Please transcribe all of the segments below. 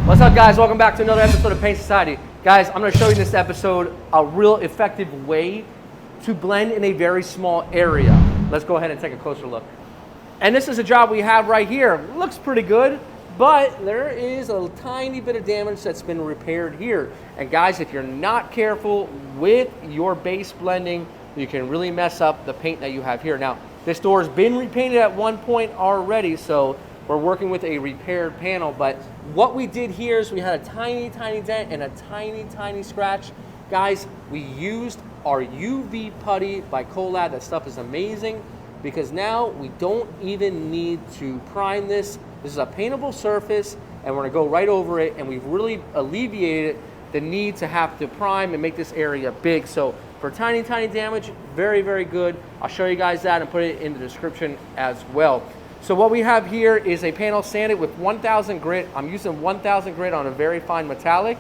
What's up, guys? Welcome back to another episode of Paint Society. Guys, I'm going to show you in this episode a real effective way to blend in a very small area. Let's go ahead and take a closer look. And this is a job we have right here. Looks pretty good, but there is a tiny bit of damage that's been repaired here. And guys, if you're not careful with your base blending, you can really mess up the paint that you have here. Now, this door has been repainted at one point already, so we're working with a repaired panel, but what we did here is we had a tiny dent and a tiny scratch. Guys, we used our UV putty by Collab. That stuff is amazing because now we don't even need to prime this. This is a paintable surface and we're gonna go right over it, and we've really alleviated the need to have to prime and make this area big. So for tiny damage, very good. I'll show you guys that and put it in the description as well. So what we have here is a panel sanded with 1000 grit. I'm using 1000 grit on a very fine metallic.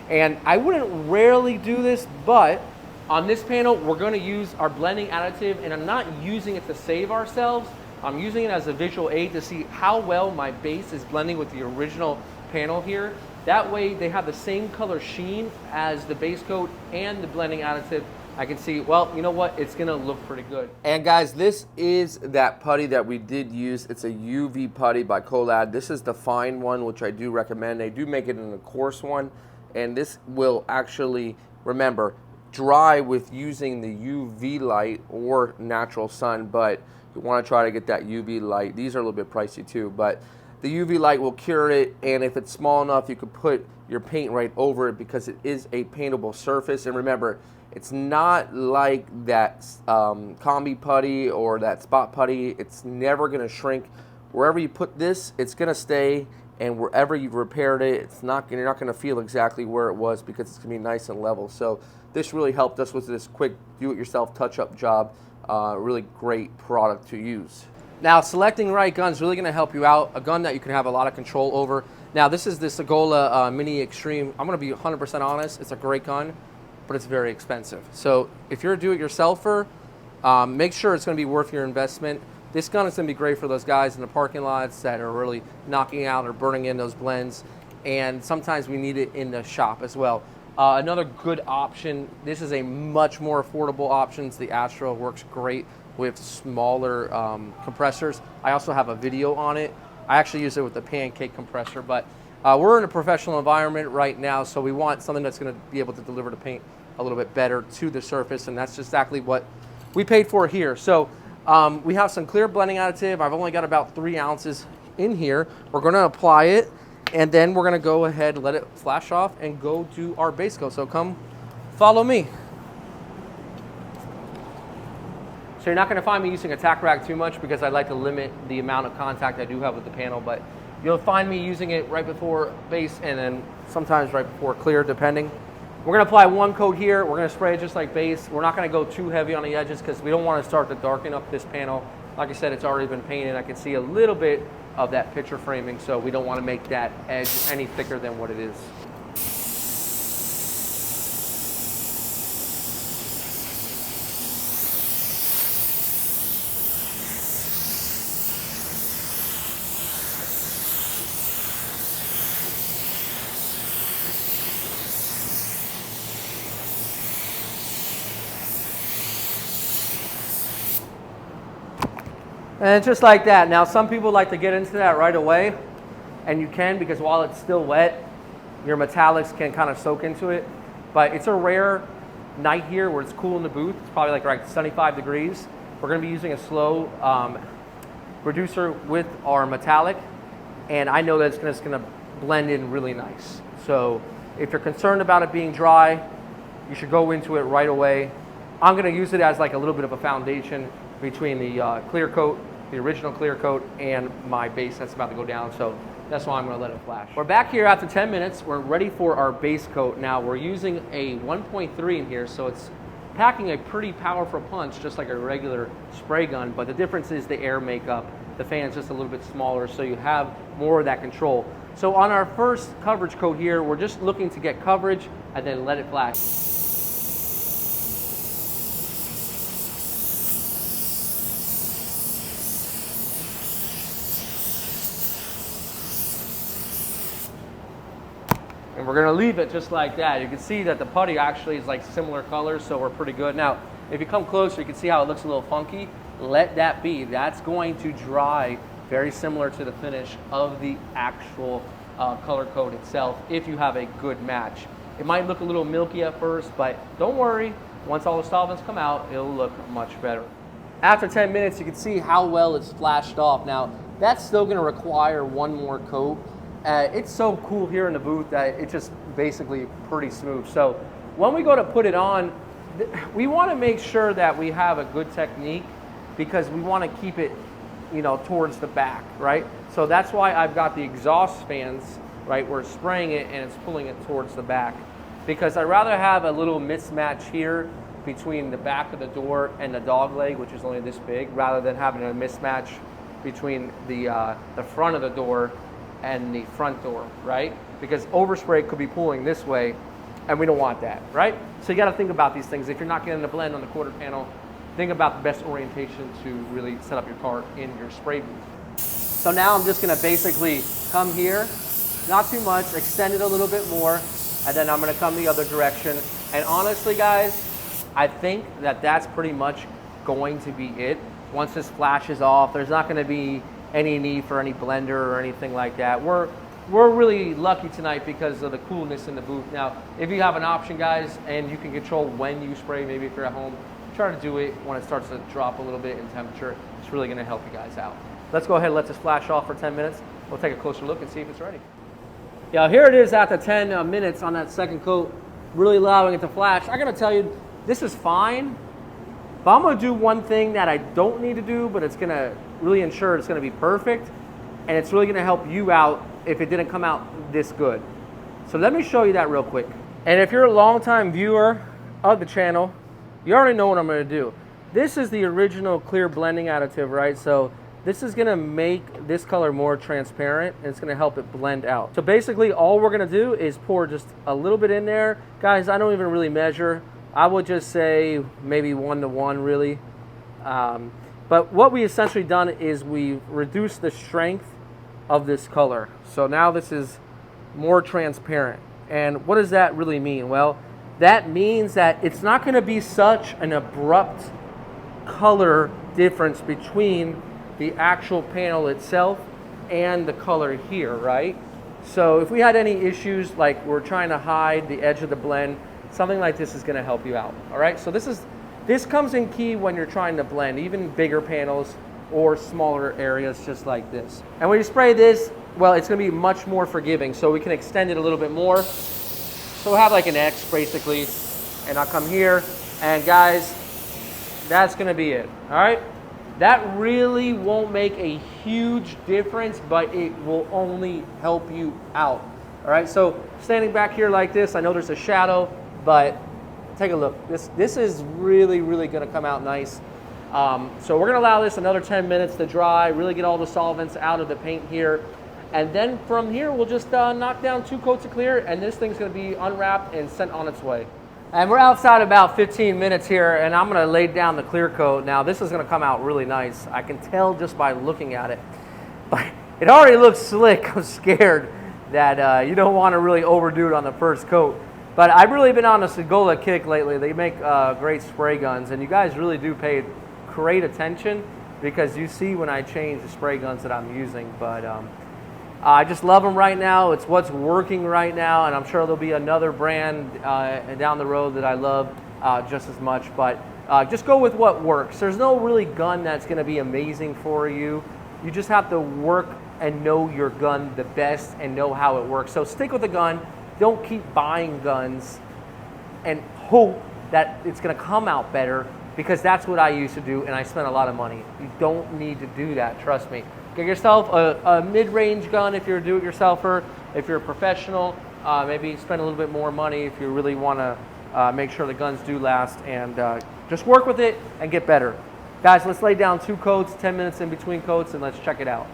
And I wouldn't rarely do this, but on this panel, we're gonna use our blending additive, and I'm not using it to save ourselves. I'm using it as a visual aid to see how well my base is blending with the original panel here. That way they have the same color sheen as the base coat and the blending additive. I can see, well, you know what? It's gonna look pretty good. And guys, this is that putty that we did use. It's a UV putty by Collab. This is the fine one, which I do recommend. They do make it in a coarse one, and this will actually, remember, dry with using the UV light or natural sun, but you wanna try to get that UV light. These are a little bit pricey too, but the UV light will cure it, and if it's small enough, you could put your paint right over it because it is a paintable surface. And remember, it's not like that combi putty or that spot putty. It's never gonna shrink. Wherever you put this, it's gonna stay, and wherever you've repaired it, you're not gonna feel exactly where it was because it's gonna be nice and level. So this really helped us with this quick do-it-yourself touch-up job. Really great product to use. Now, selecting the right gun is really gonna help you out. A gun that you can have a lot of control over. Now, this is the Segola Mini Extreme. I'm gonna be 100% honest, it's a great gun, but it's very expensive. So if you're a do-it-yourselfer, make sure it's gonna be worth your investment. This gun is gonna be great for those guys in the parking lots that are really knocking out or burning in those blends. And sometimes we need it in the shop as well. Another good option, this is a much more affordable option. The Astro works great with smaller compressors. I also have a video on it. I actually use it with the pancake compressor, but we're in a professional environment right now, so we want something that's gonna be able to deliver the paint a little bit better to the surface, and that's exactly what we paid for here. So we have some clear blending additive. I've only got about 3 ounces in here. We're gonna apply it, and then we're gonna go ahead, let it flash off, and go do our base coat. So come follow me. So you're not gonna find me using a tack rag too much because I like to limit the amount of contact I do have with the panel, but you'll find me using it right before base and then sometimes right before clear, depending. We're gonna apply one coat here. We're gonna spray it just like base. We're not gonna go too heavy on the edges because we don't wanna start to darken up this panel. Like I said, it's already been painted. I can see a little bit of that picture framing, so we don't wanna make that edge any thicker than what it is. And just like that. Now, some people like to get into that right away, and you can, because while it's still wet, your metallics can kind of soak into it. But it's a rare night here where it's cool in the booth. It's probably like 75 degrees. We're gonna be using a slow reducer with our metallic, and I know that it's just gonna blend in really nice. So if you're concerned about it being dry, you should go into it right away. I'm gonna use it as like a little bit of a foundation between the clear coat, the original clear coat, and my base that's about to go down. So that's why I'm gonna let it flash. We're back here after 10 minutes. We're ready for our base coat. Now we're using a 1.3 in here, so it's packing a pretty powerful punch, just like a regular spray gun, but the difference is the air makeup. The fan is just a little bit smaller, so you have more of that control. So on our first coverage coat here, we're just looking to get coverage and then let it flash. And we're gonna leave it just like that. You can see that the putty actually is like similar colors, so we're pretty good. Now, if you come closer, you can see how it looks a little funky. Let that be. That's going to dry very similar to the finish of the actual color coat itself if you have a good match. It might look a little milky at first, but don't worry. Once all the solvents come out, it'll look much better. After 10 minutes, you can see how well it's flashed off. Now, that's still gonna require one more coat. It's so cool here in the booth that it's just basically pretty smooth. So when we go to put it on, we wanna make sure that we have a good technique because we wanna keep it, you know, towards the back, right? So that's why I've got the exhaust fans, right? We're spraying it and it's pulling it towards the back because I'd rather have a little mismatch here between the back of the door and the dog leg, which is only this big, rather than having a mismatch between the front of the door and the front door, right? Because overspray could be pulling this way and we don't want that, right? So you gotta think about these things. If you're not getting the blend on the quarter panel, think about the best orientation to really set up your car in your spray booth. So now I'm just gonna basically come here, not too much, extend it a little bit more, and then I'm gonna come the other direction. And honestly, guys, I think that that's pretty much going to be it. Once this flashes off, there's not gonna be any need for any blender or anything like that. We're really lucky tonight because of the coolness in the booth. Now, if you have an option, guys, and you can control when you spray, maybe if you're at home, try to do it when it starts to drop a little bit in temperature. It's really gonna help you guys out. Let's go ahead and let this flash off for 10 minutes. We'll take a closer look and see if it's ready. Yeah, here it is after 10 minutes on that second coat, really allowing it to flash. I gotta tell you, this is fine, but I'm gonna do one thing that I don't need to do, but it's gonna really ensure it's gonna be perfect, and it's really gonna help you out if it didn't come out this good. So let me show you that real quick. And if you're a longtime viewer of the channel, you already know what I'm gonna do. This is the original clear blending additive, right? So this is gonna make this color more transparent and it's gonna help it blend out. So basically all we're gonna do is pour just a little bit in there. Guys, I don't even really measure. I would just say maybe 1 to 1 really. But what we essentially done is we reduced the strength of this color. So now this is more transparent. And what does that really mean? Well, that means that it's not going to be such an abrupt color difference between the actual panel itself and the color here, right? So if we had any issues like we're trying to hide the edge of the blend, something like this is going to help you out. All right, so this comes in key when you're trying to blend even bigger panels or smaller areas just like this. And when you spray this, well, it's going to be much more forgiving, so we can extend it a little bit more. So we'll have like an X basically, and I'll come here, and guys, that's going to be it. All right, that really won't make a huge difference, but it will only help you out. All right, so standing back here like this, I know there's a shadow, but take a look. This is really going to come out nice. So we're going to allow this another 10 minutes to dry, really get all the solvents out of the paint here. And then from here, we'll just knock down 2 coats of clear, and this thing's going to be unwrapped and sent on its way. And we're outside about 15 minutes here, and I'm going to lay down the clear coat. Now, this is going to come out really nice. I can tell just by looking at it. But it already looks slick. I'm scared that you don't want to really overdo it on the first coat. But I've really been on a Segola kick lately. They make great spray guns, and you guys really do pay great attention because you see when I change the spray guns that I'm using. But I just love them right now. It's what's working right now, and I'm sure there'll be another brand down the road that I love just as much. But just go with what works. There's no really gun that's going to be amazing for you. You just have to work and know your gun the best and know how it works. So stick with the gun. Don't keep buying guns and hope that it's going to come out better, because that's what I used to do, and I spent a lot of money. You don't need to do that, trust me. Get yourself a mid-range gun if you're a do-it-yourselfer. If you're a professional, maybe spend a little bit more money if you really want to make sure the guns do last, and just work with it and get better. Guys, let's lay down 2 coats, 10 minutes in between coats, and let's check it out.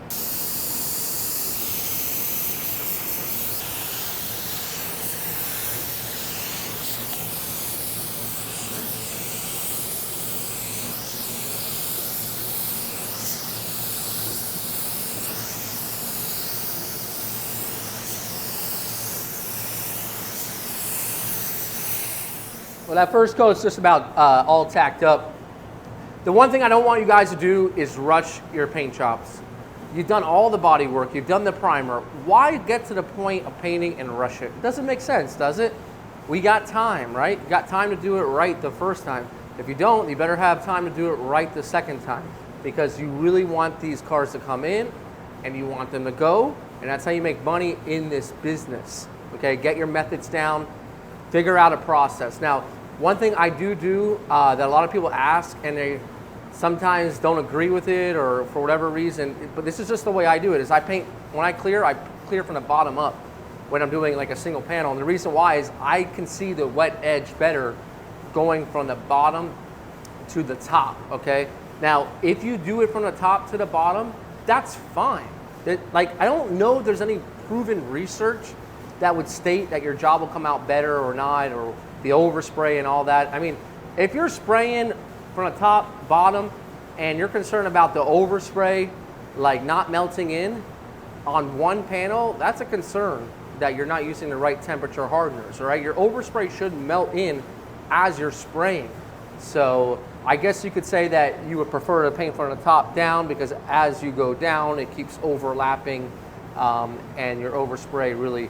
Well, that first coat's just about all tacked up. The one thing I don't want you guys to do is rush your paint jobs. You've done all the body work, you've done the primer. Why get to the point of painting and rush it? It doesn't make sense, does it? We got time, right? You got time to do it right the first time. If you don't, you better have time to do it right the second time, because you really want these cars to come in and you want them to go, and that's how you make money in this business. Okay, get your methods down, figure out a process. Now, one thing I do that a lot of people ask, and they sometimes don't agree with it or for whatever reason, but this is just the way I do it, is I paint, when I clear from the bottom up when I'm doing like a single panel. And the reason why is I can see the wet edge better going from the bottom to the top, okay? Now, if you do it from the top to the bottom, that's fine. Like, I don't know if there's any proven research that would state that your job will come out better or not, or the overspray and all that. I mean, if you're spraying from the top, bottom, and you're concerned about the overspray, like not melting in on one panel, that's a concern that you're not using the right temperature hardeners, all right? Your overspray should melt in as you're spraying. So I guess you could say that you would prefer to paint from the top down, because as you go down, it keeps overlapping, and your overspray really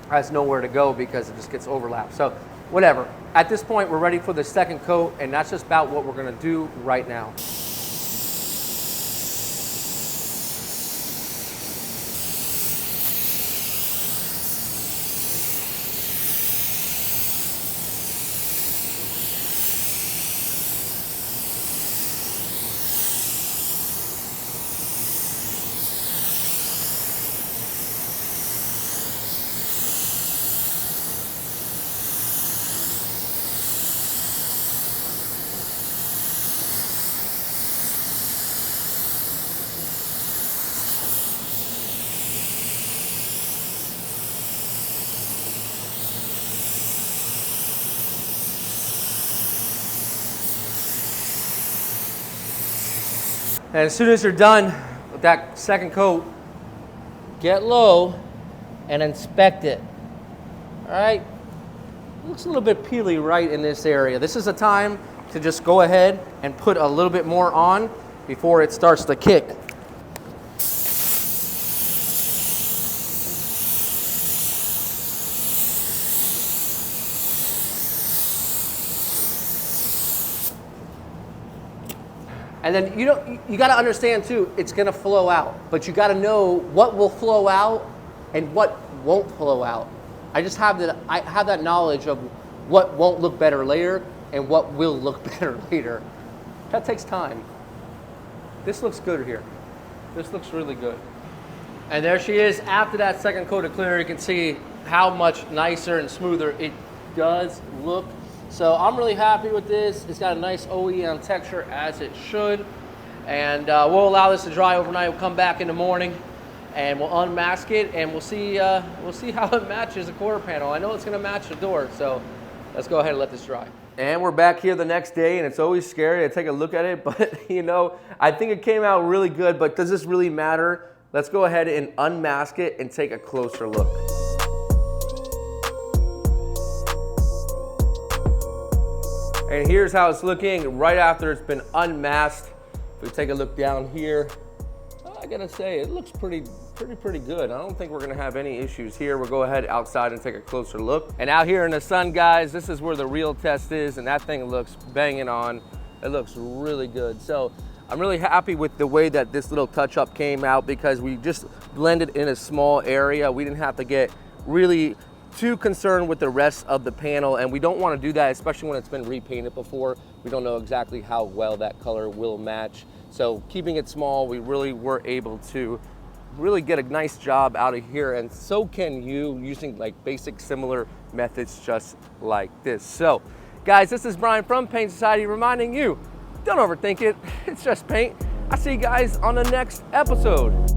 has nowhere to go because it just gets overlapped. So whatever. At this point, we're ready for the second coat, and that's just about what we're gonna do right now. And as soon as you're done with that second coat, get low and inspect it. All right? It looks a little bit peely right in this area. This is a time to just go ahead and put a little bit more on before it starts to kick. And then you got to understand too, it's going to flow out, but you got to know what will flow out and what won't flow out. I have that knowledge of what won't look better later and what will look better later. That takes time. This looks good here. This looks really good. And there she is after that second coat of clear. You can see how much nicer and smoother it does look. So I'm really happy with this. It's got a nice OEM texture, as it should. And we'll allow this to dry overnight. We'll come back in the morning and we'll unmask it, and we'll see how it matches the quarter panel. I know it's gonna match the door, so let's go ahead and let this dry. And we're back here the next day, and it's always scary to take a look at it, but I think it came out really good, but does this really matter? Let's go ahead and unmask it and take a closer look. And here's how it's looking right after it's been unmasked. If we take a look down here, I gotta say, it looks pretty good. I don't think we're gonna have any issues here. We'll go ahead outside and take a closer look. And out here in the sun, guys, this is where the real test is, and that thing looks banging on. It looks really good. So I'm really happy with the way that this little touch-up came out, because we just blended in a small area. We didn't have to get really too concerned with the rest of the panel, and we don't want to do that, especially when it's been repainted before. We don't know exactly how well that color will match. So keeping it small, we really were able to really get a nice job out of here, and so can you, using like basic similar methods just like this. So guys, this is Brian from Paint Society reminding you, don't overthink it. It's just paint. I'll see you guys on the next episode.